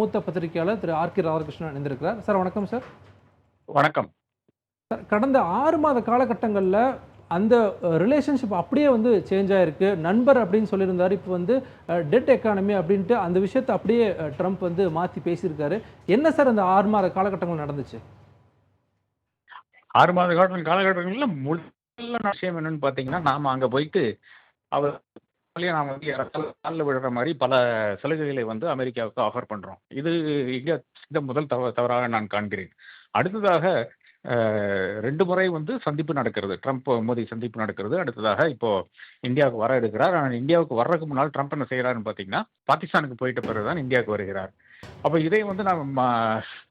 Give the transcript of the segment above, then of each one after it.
மூத்த பத்திரிகையாளர் திரு ஆர்.கே. ராதாகிருஷ்ணன் இணைந்திருக்கிறார். சார் வணக்கம் சார். வணக்கம். சார் கடந்த 6 மாத காலகட்டங்கள்ல அந்த ரிலேஷன்ஷிப் அப்படியே சேஞ்ச் ஆயிருக்கு. நண்பர் அப்படின்னு சொல்லியிருந்தாரு. இப்போ டெட் எக்கானமி அப்படின்ட்டு அந்த விஷயத்தை அப்படியே ட்ரம்ப் மாற்றி பேசியிருக்காரு. என்ன சார் அந்த 6 மாத காலகட்டங்கள் நடந்துச்சு? 6 மாத காலகட்டங்கள்ல முதல்ல விஷயம் என்னன்னு பார்த்தீங்கன்னா, நாம அங்க போயிட்டு அவர் நாம கால்ல விழுற மாதிரி பல சலுகைகளை அமெரிக்காவுக்கு ஆஃபர் பண்றோம். இது இந்த முதல் தவறாக நான் காண்கிறேன். அடுத்ததாக 2 முறை சந்திப்பு நடக்கிறது. ட்ரம்ப் மோடி சந்திப்பு நடக்கிறது. அடுத்ததாக இப்போ இந்தியாவுக்கு வர இருக்கிறார். ஆனால் இந்தியாவுக்கு வர்றதுக்கு முன்னால் ட்ரம்ப் என்ன செய்யறாருன்னு பார்த்தீங்கன்னா, பாகிஸ்தானுக்கு போயிட்ட பிறகுதான் இந்தியாவுக்கு வருகிறார். அப்ப இதை நம்ம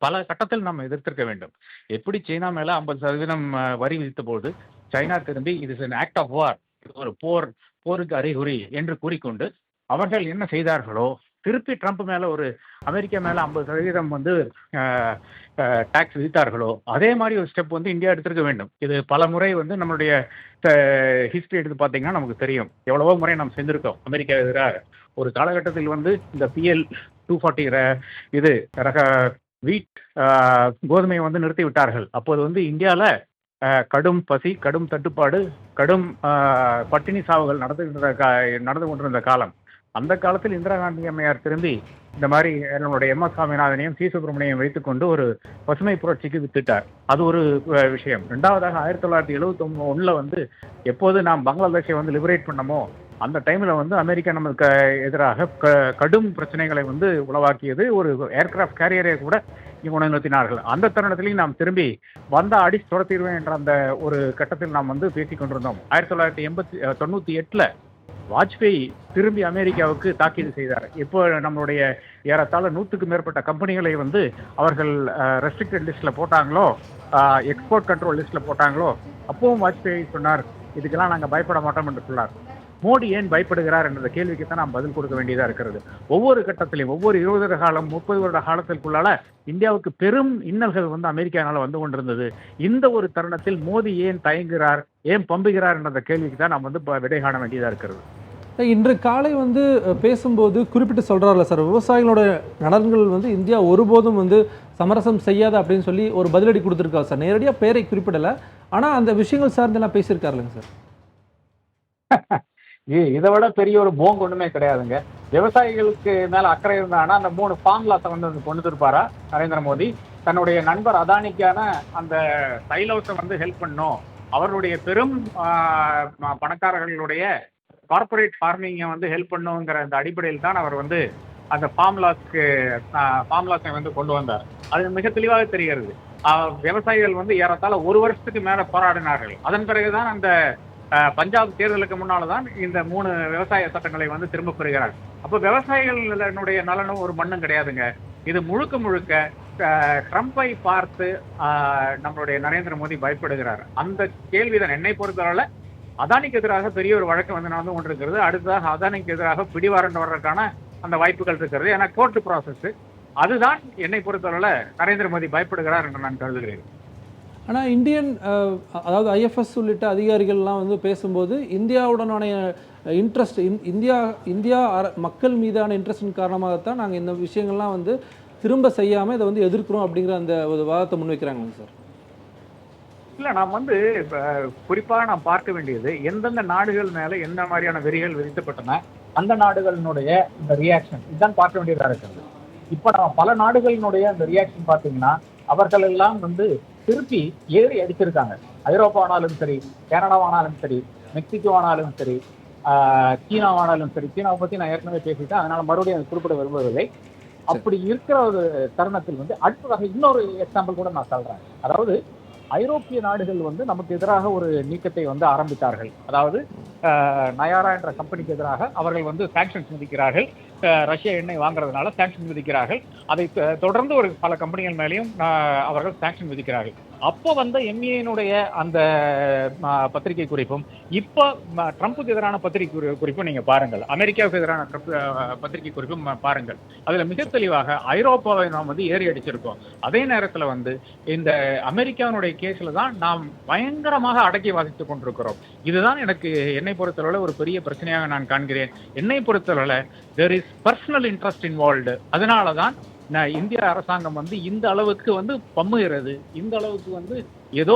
பல கட்டத்தில் நாம் எதிர்த்திருக்க வேண்டும். எப்படி சீனா மேல 50% வரி விதித்த போது சைனா திரும்பி இது இஸ் an ஆக்ட் ஆஃப் வார், இது ஒரு போருக்கு அறிகுறி என்று கூறிக்கொண்டு அவர்கள் என்ன செய்தார்களோ, திருப்பி ட்ரம்ப் மேல அமெரிக்கா மேல 50% டாக்ஸ் விதித்தார்களோ, அதே மாதிரி ஒரு ஸ்டெப் இந்தியா எடுத்திருக்க வேண்டும். இது பல முறை நம்மளுடைய ஹிஸ்டரி எடுத்து பார்த்தீங்கன்னா நமக்கு தெரியும். எவ்வளவோ முறை நாம் செஞ்சிருக்கோம் அமெரிக்கா எதிராக. ஒரு காலகட்டத்தில் இந்த PL 240 இது ரக வீட் கோதுமையை நிறுத்தி விட்டார்கள். அப்போது இந்தியாவில் கடும் பசி, கடும் தட்டுப்பாடு, கடும் பட்டினி சாவுகள் நடந்து கொண்டிருந்த காலம். அந்த காலத்தில் இந்திரா காந்தி அம்மையார் திரும்பி இந்த மாதிரி நம்மளுடைய MS சாமிநாதனையும் சி சுப்பிரமணியம் வைத்துக்கொண்டு ஒரு பசுமை புரட்சிக்கு வித்திட்டார். அது ஒரு விஷயம். 2வதாக 1971 எப்போது நாம் பங்களாதேஷை லிபரேட் பண்ணமோ அந்த டைம்ல அமெரிக்கா நமக்கு எதிராக கடும் பிரச்சனைகளை உளவாக்கியது. ஒரு ஏர்கிராஃப்ட் கேரியரை கூட இவங்க நிறுத்தினார்கள். அந்த தருணத்திலையும் நாம் திரும்பி அடிச்சு துரத்திடுவேன் என்ற அந்த ஒரு கட்டத்தில் நாம் பேசிக் கொண்டிருந்தோம். 1998 வாஜ்பேயி திரும்பி அமெரிக்காவுக்கு தாக்கீது செய்தார். இப்போ நம்மளுடைய ஏறத்தாழ 100க்கு மேற்பட்ட கம்பெனிகளை அவர்கள் ரெஸ்ட்ரிக்டட் லிஸ்ட்ல போட்டாங்களோ, எக்ஸ்போர்ட் கண்ட்ரோல் லிஸ்ட்ல போட்டாங்களோ, அப்பவும் வாஜ்பேயி சொன்னார், இதுக்கெல்லாம் நாங்கள் பயப்பட மாட்டோம் என்று சொன்னார். மோடி ஏன் பயப்படுகிறார் என்ற கேள்விக்கு தான் நாம் பதில் கொடுக்க வேண்டியதா இருக்கிறது. ஒவ்வொரு கட்டத்திலையும் ஒவ்வொரு 20 வருட காலம் 30 வருட காலத்திற்குள்ளால இந்தியாவுக்கு பெரும் இன்னல்கள் அமெரிக்கானால கொண்டிருந்தது. இந்த ஒரு தருணத்தில் மோடி ஏன் தயங்குகிறார், ஏன் பம்புகிறார் என்ற கேள்விக்கு தான் நாம் விடை காண வேண்டியதா இருக்கிறது. இன்று காலை பேசும்போது குறிப்பிட்டு சொல்றாருல சார், விவசாயிகளோட நலன்கள் இந்தியா ஒருபோதும் சமரசம் செய்யாத அப்படின்னு சொல்லி ஒரு பதிலடி கொடுத்துருக்காரு சார். நேரடியாக பேரை குறிப்பிடலை, ஆனால் அந்த விஷயங்கள் சார்ந்தெல்லாம் பேசியிருக்காருல்லைங்க சார். இதை விட பெரிய ஒரு போங்கு ஒண்ணுமே கிடையாதுங்க. விவசாயிகளுக்கு மேல அக்கறை இருந்தாங்கன்னா அந்த 3 ஃபார்முலாஸை கொண்டு இருப்பாரா நரேந்திர மோடி? தன்னுடைய நண்பர் அதானிக்கான அந்த சைலோஸை ஹெல்ப் பண்ணும், அவர்களுடைய பெரும் பணக்காரர்களுடைய கார்பரேட் ஃபார்மிங்கை ஹெல்ப் பண்ணுங்கிற அந்த அடிப்படையில் தான் அவர் அந்த ஃபார்முலாஸை கொண்டு வந்தார். அது மிக தெளிவாக தெரிகிறது. விவசாயிகள் ஏறத்தாழ 1 வருஷத்துக்கு மேல போராடினார்கள். அதன் பிறகுதான் அந்த பஞ்சாப் தேர்தலுக்கு முன்னால்தான் இந்த 3 விவசாய சட்டங்களை திரும்ப பெறுகிறார். அப்போ விவசாயிகளுடைய நலனும் ஒரு மண்ணும் கிடையாதுங்க. இது முழுக்க ட்ரம்பை பார்த்து நம்மளுடைய நரேந்திர மோடி பயப்படுகிறார். அந்த கேள்விதான் என்னை பொறுத்தவரை. அதானிக்கு எதிராக பெரிய ஒரு வழக்கு நடந்து கொண்டிருக்கிறது. அடுத்ததாக அதானிக்கு எதிராக பிடிவாரண்ட் வர்றதுக்கான அந்த வாய்ப்புகள் இருக்கிறது. ஏன்னா கோர்ட் ப்ராசஸ் அதுதான் என்னை பொறுத்தவரை நரேந்திர மோடி பயப்படுகிறார் என்று நான் கருதுகிறேன். ஆனால் இந்தியன் அதாவது IFS உள்ளிட்ட அதிகாரிகள்லாம் பேசும்போது இந்தியாவுடனான இன்ட்ரெஸ்ட், இந்தியா மக்கள் மீதான இன்ட்ரெஸ்டின் காரணமாகத்தான் நாங்கள் இந்த விஷயங்கள்லாம் திரும்ப செய்யாமல் இதை எதிர்க்கிறோம் அப்படிங்கிற அந்த ஒரு வாதத்தை முன்வைக்கிறாங்க சார். இல்லை, நாம் குறிப்பாக நாம் பார்க்க வேண்டியது எந்தெந்த நாடுகள் மேலே எந்த மாதிரியான வெறிகள் விதிக்கப்பட்டன, அந்த நாடுகளினுடைய இந்த ரியாக்ஷன் இதுதான் பார்க்க வேண்டியதாக இருக்கிறது. இப்போ நம்ம பல நாடுகளினுடைய அந்த ரியாக்ஷன் பார்த்தீங்கன்னா அவர்கள் எல்லாம் திருப்பி ஏறி அடிச்சிருக்காங்க. ஐரோப்பானாலும் சரி, கனடாவானாலும் சரி, மெக்சிகோவானாலும் சரி, சீனாவானாலும் சரி. சீனாவை பற்றி நான் ஏற்கனவே பேசிட்டேன், அதனால மறுபடியும் குறிப்பிட விரும்பவில்லை. அப்படி இருக்கிற ஒரு தருணத்தில் அடுத்ததாக இன்னொரு எக்ஸாம்பிள் கூட நான் சொல்றேன். அதாவது ஐரோப்பிய நாடுகள் நமக்கு எதிராக ஒரு நீக்கத்தை ஆரம்பித்தார்கள். அதாவது நயாரா என்ற கம்பெனிக்கு எதிராக அவர்கள் சாங்ஷன்ஸ் விதிக்கிறார்கள். ரஷ்யா எண்ணெய் வாங்குறதுனால சாங்ஷன் விதிக்கிறார்கள். அதை தொடர்ந்து ஒரு பல கம்பெனிகள் மேலேயும் அவர்கள் சாங்ஷன் விதிக்கிறார்கள். அப்போ MEA-னுடைய அந்த பத்திரிகை குறிப்பும் இப்போ ட்ரம்புக்கு எதிரான பத்திரிகை குறிப்பும் நீங்க பாருங்கள். அமெரிக்காவுக்கு எதிரான பத்திரிகை குறிப்பும் பாருங்கள். அதுல மிக தெளிவாக ஐரோப்பாவை நாம் ஏறி அடிச்சிருக்கோம். அதே நேரத்தில் இந்த அமெரிக்காவினுடைய கேஸ்ல தான் நாம் பயங்கரமாக அடக்கி வாசித்துக் கொண்டிருக்கிறோம். இதுதான் என்னை பொறுத்தளவுல ஒரு பெரிய பிரச்சனையாக நான் காண்கிறேன். என்னை பொறுத்தளவுல there is personal interest involved. அதனால தான் இந்திய அரசாங்கம் வந்து இந்த அளவுக்கு வந்து பம்முகிறது, இந்த அளவுக்கு வந்து ஏதோ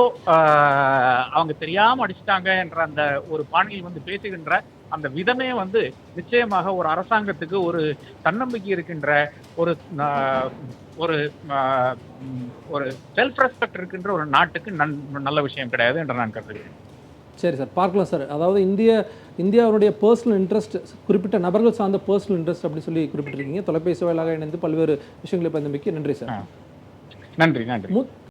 அவங்க தெரியாம அடிச்சிட்டாங்க என்ற அந்த ஒரு பாணியில் வந்து பேசுகின்ற அந்த விதமே வந்து நிச்சயமாக ஒரு அரசாங்கத்துக்கு ஒரு தன்னம்பிக்கை இருக்கின்ற ஒரு ஒரு ஒரு செல்ஃப் ரெஸ்பெக்ட் இருக்கின்ற ஒரு நாட்டுக்கு நல்ல விஷயம் கிடையாது என்று நான் கருதுகிறேன். சரி சார், பார்க்கலாம் சார். அதாவது இந்தியாவுடைய பர்சனல் இன்ட்ரெஸ்ட், குறிப்பிட்ட நபர்கள் சார்ந்த பர்சனல் இன்ட்ரெஸ்ட் அப்படி சொல்லி குறிப்பிட்டிருக்கீங்க. தொலைபேசி வாயிலாக இணைந்து பல்வேறு விஷயங்களை பகிர்ந்தமைக்கு நன்றி சார். நன்றி.